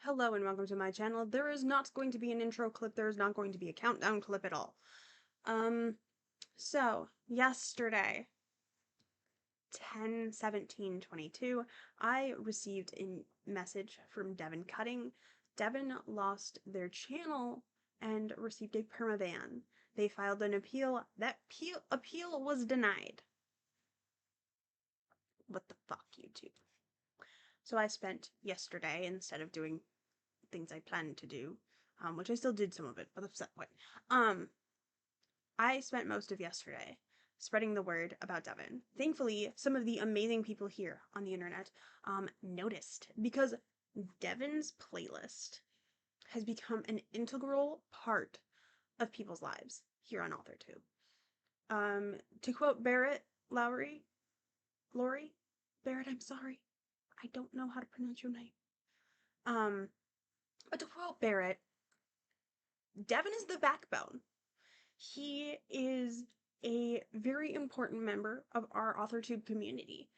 Hello and welcome to my channel. There is not going to be an intro clip, there is not going to be a countdown clip at all. So, yesterday, 10/17/22, I received a message from Devin Cutting. Devin lost their channel and received a permaban. They filed an appeal. That appeal was denied. What the fuck, YouTube? So I spent yesterday, instead of doing things I planned to do, which I still did some of it, but that's that point. I spent most of yesterday spreading the word about Devin. Thankfully, some of the amazing people here on the internet noticed, because Devin's playlist has become an integral part of people's lives here on Authortube. To quote Lori, Barrett, I'm sorry, I don't know how to pronounce your name. But to quote Barrett, Devin is the backbone. He is a very important member of our Authortube community.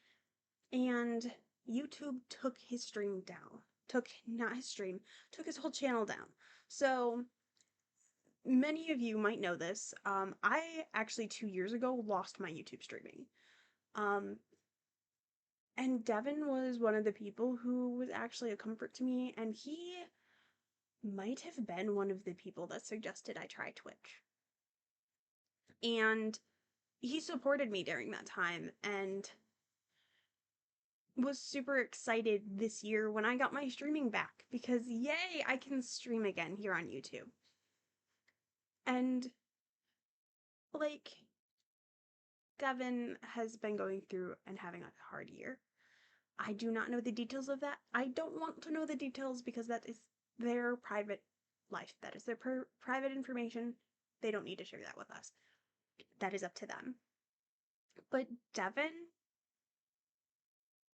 And YouTube took his stream down. Took his whole channel down. So, many of you might know this. I actually 2 years ago lost my YouTube streaming. And Devin was one of the people who was actually a comfort to me, and he might have been one of the people that suggested I try Twitch. And he supported me during that time and was super excited this year when I got my streaming back, because yay, I can stream again here on YouTube. And like, Devin has been going through and having a hard year. I do not know the details of that. I don't want to know the details because that is their private life. That is their private information. They don't need to share that with us. That is up to them. But Devin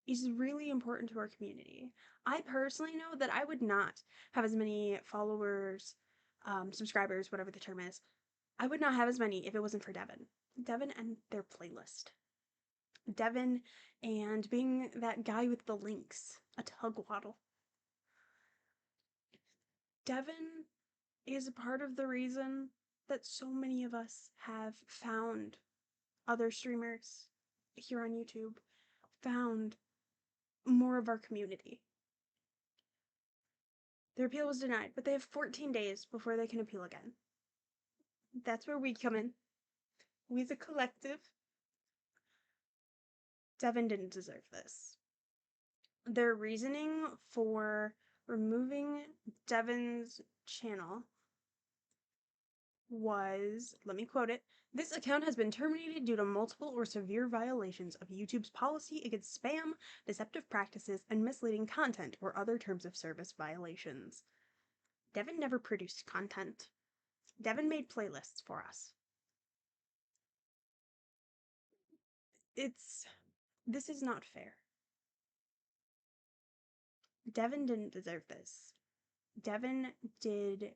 is really important to our community. I personally know that I would not have as many followers, subscribers, whatever the term is. I would not have as many if it wasn't for Devin. Devin and their playlist. Devin and being that guy with the links, a tug waddle. Devin is a part of the reason that so many of us have found other streamers here on YouTube, found more of our community. Their appeal was denied, but they have 14 days before they can appeal again. That's where we come in. We as a collective. Devin didn't deserve this. Their reasoning for removing Devin's channel was, let me quote it, "This account has been terminated due to multiple or severe violations of YouTube's policy against spam, deceptive practices, and misleading content or other terms of service violations." Devin never produced content. Devin made playlists for us. This is not fair. Devin didn't deserve this. Devin did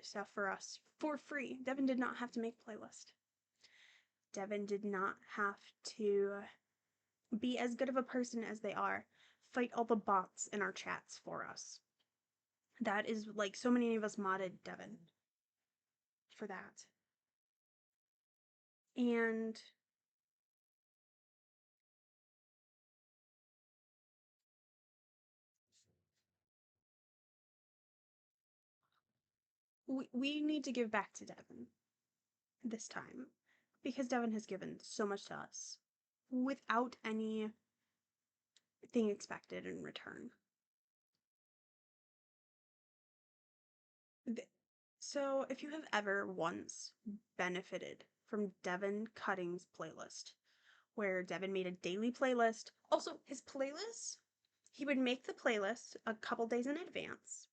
stuff for us for free. Devin did not have to make a playlist. Devin did not have to be as good of a person as they are, fight all the bots in our chats for us. That is, like, so many of us modded Devin for that. And we need to give back to Devin this time, because Devin has given so much to us without anything expected in return. So, if you have ever once benefited from Devin Cutting's playlist, where Devin made a daily playlist, also his playlist, he would make the playlist a couple days in advance.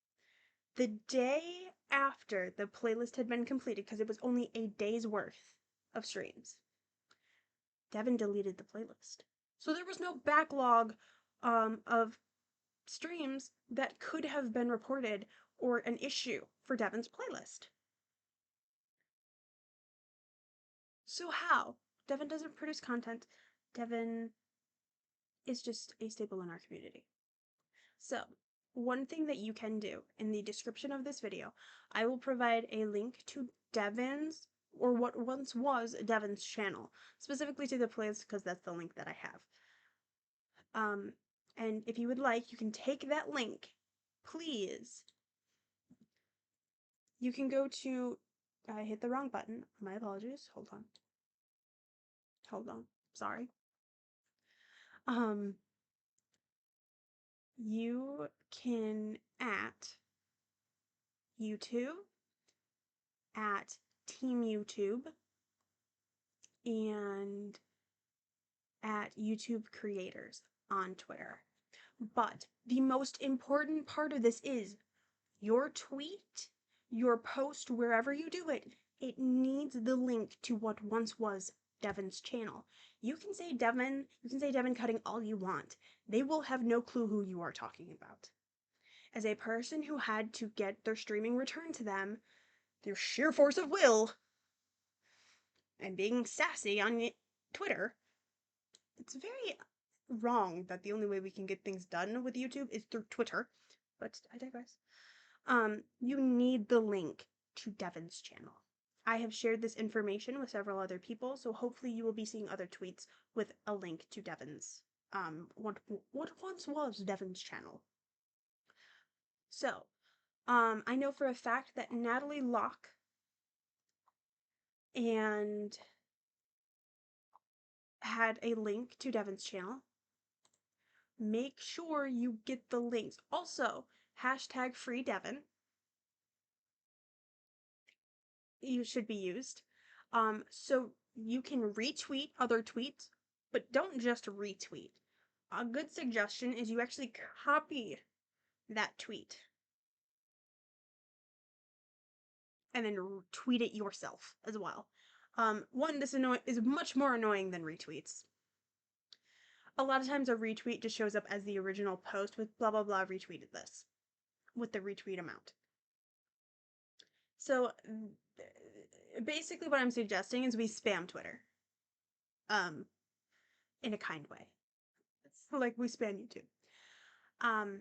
The day after the playlist had been completed, because it was only a day's worth of streams, Devin deleted the playlist. So there was no backlog of streams that could have been reported or an issue for Devin's playlist. So how? Devin doesn't produce content. Devin is just a staple in our community. So, one thing that you can do in the description of this video, I will provide a link to Devin's, or what once was Devin's channel, specifically to the playlist because that's the link that I have. And if you would like, you can take that link, please. You can go to, I hit the wrong button. My apologies. Hold on. Sorry. You can at YouTube, at Team YouTube, and at YouTube Creators on Twitter. But the most important part of this is your tweet, your post, wherever you do it, it needs the link to what once was Devin's channel. You can say Devin Cutting all you want. They will have no clue who you are talking about. As a person who had to get their streaming returned to them, their sheer force of will, and being sassy on Twitter, it's very wrong that the only way we can get things done with YouTube is through Twitter, but I digress. You need the link to Devin's channel. I have shared this information with several other people, so hopefully you will be seeing other tweets with a link to Devin's, what once was Devin's channel. So, I know for a fact that Natalie Locke and had a link to Devin's channel. Make sure you get the links. Also, hashtag freeDevin. You should be used. So you can retweet other tweets, but don't just retweet. A good suggestion is you actually copy that tweet and then tweet it yourself as well. One, this is much more annoying than retweets. A lot of times a retweet just shows up as the original post with blah blah blah retweeted this with the retweet amount. So basically what I'm suggesting is we spam Twitter. In a kind way. Like we spam YouTube.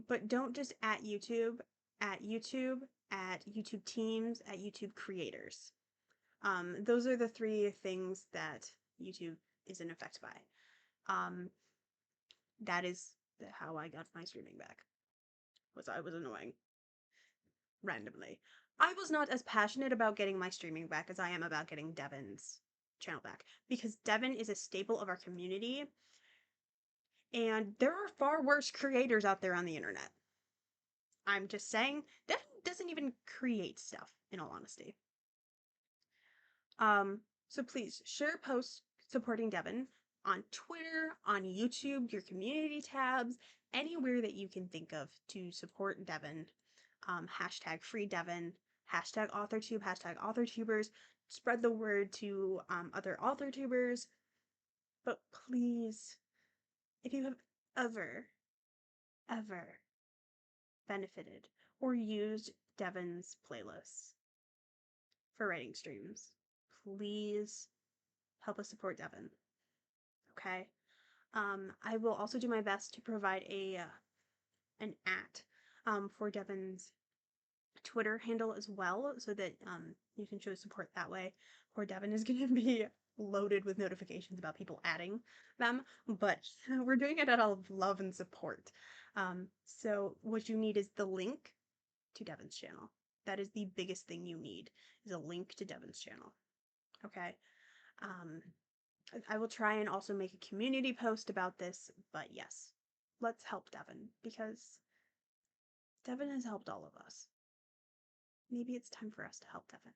But don't just at YouTube, at YouTube, at YouTube Teams, at YouTube Creators. Those are the three things that YouTube isn't affected by. That is how I got my streaming back. I was annoying. Randomly. I was not as passionate about getting my streaming back as I am about getting Devin's channel back, because Devin is a staple of our community, and there are far worse creators out there on the internet. I'm just saying, Devin doesn't even create stuff, in all honesty. So please share posts supporting Devin on Twitter, on YouTube, your community tabs, anywhere that you can think of to support Devin. Hashtag freeDevin, hashtag Authortube, hashtag Authortubers. Spread the word to other Authortubers. But please, if you have ever benefited or used Devin's playlists for writing streams, please help us support Devin. Okay? I will also do my best to provide an for Devin's Twitter handle as well, so that you can show support that way. Poor Devin is going to be loaded with notifications about people adding them, but we're doing it out of love and support. So what you need is the link to Devin's channel. That is the biggest thing you need, is a link to Devin's channel. Okay? I will try and also make a community post about this, but yes, let's help Devin, because Devin has helped all of us. Maybe it's time for us to help Devin.